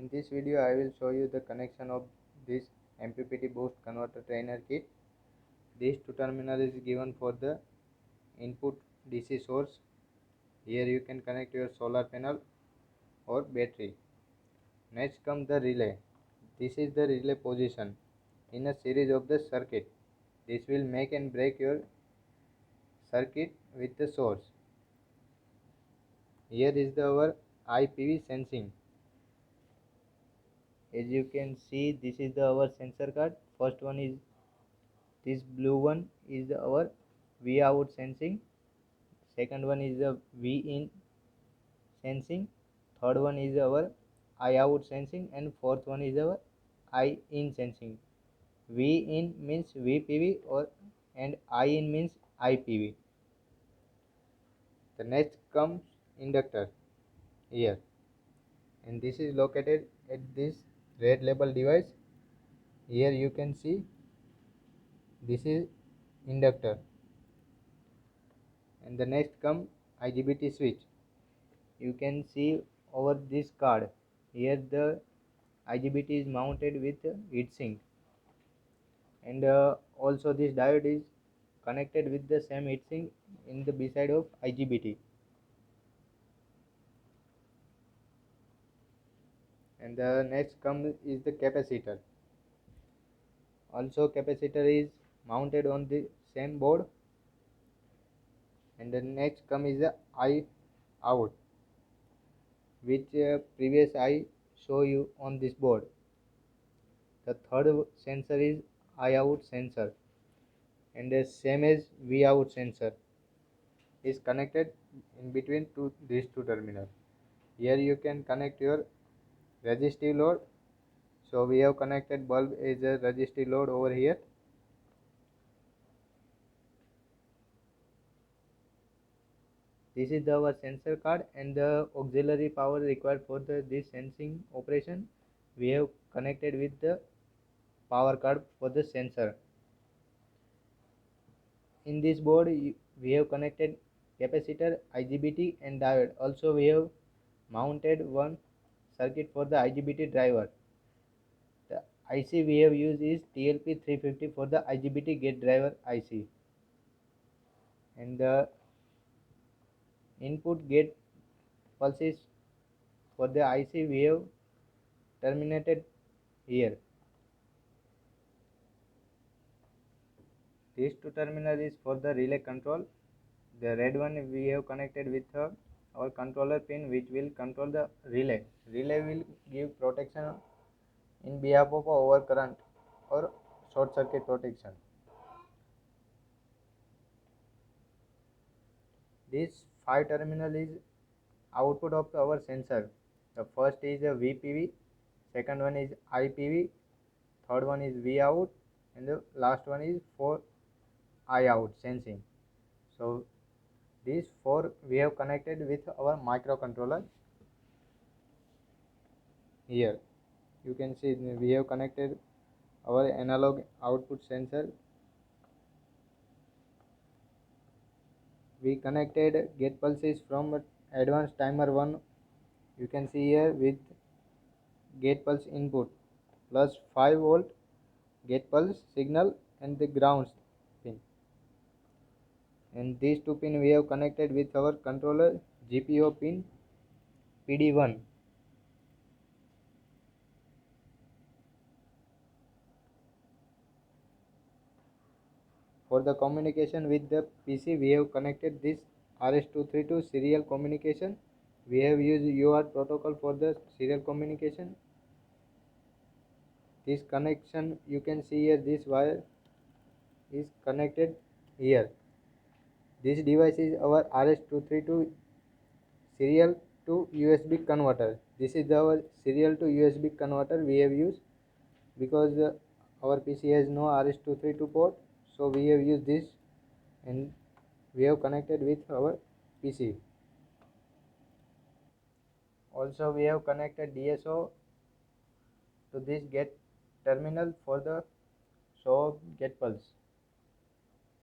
In this video I will show you the connection of this MPPT boost converter trainer kit. These two terminals is given for the input DC source. Here you can connect your solar panel or battery. Next comes the relay. This is the relay position in a series of the circuit. This will make and break your circuit with the source. Here is our IPV sensing. As you can see, this is our sensor card. First one is this blue one is our V out sensing. Second one is the V in sensing. Third one is our I out sensing, and fourth one is our I in sensing. V in means VPV and I in means IPV. The next comes inductor here, and this is located at this red label device. Here you can see this is inductor, and the next come IGBT switch. You can see over this card. Here the IGBT is mounted with heatsink, and also this diode is connected with the same heatsink in the beside of IGBT. And the next comes is the capacitor. Also capacitor is mounted on the same board. And the next come is the I out, which previous I show you on this board. The third sensor is I out sensor, and the same as V out sensor is connected in between these two terminals. Here you can connect your resistive load. So we have connected bulb as a resistive load over here. This is our sensor card, and the auxiliary power required for this sensing operation we have connected with the power card for the sensor. In this board we have connected capacitor, IGBT and diode. Also we have mounted one circuit for the IGBT driver. The IC we have used is TLP350 for the IGBT gate driver IC, and the input gate pulses for the IC we have terminated here. These two terminals is for the relay control. The red one we have connected with our controller pin, which will control the relay. Relay will give protection in behalf of overcurrent or short circuit protection. This 5 terminal is output of our sensor. The first is a VPV, second one is IPV, third one is V out, and the last one is for I out sensing. So these 4 we have connected with our microcontroller. Here you can see we have connected our analog output sensor. We connected gate pulses from advanced timer 1. You can see here with gate pulse input plus 5 volt gate pulse signal and the ground pin. And these two pin we have connected with our controller GPO pin PD1. For the communication with the PC we have connected this RS232 serial communication. We have used UART protocol for the serial communication. This connection you can see here, this wire is connected here. This device is our RS232 serial to USB converter. This is our serial to USB converter we have used because our PC has no RS232 port, so we have used this and we have connected with our PC. Also we have connected DSO to this gate terminal for the show of gate pulse.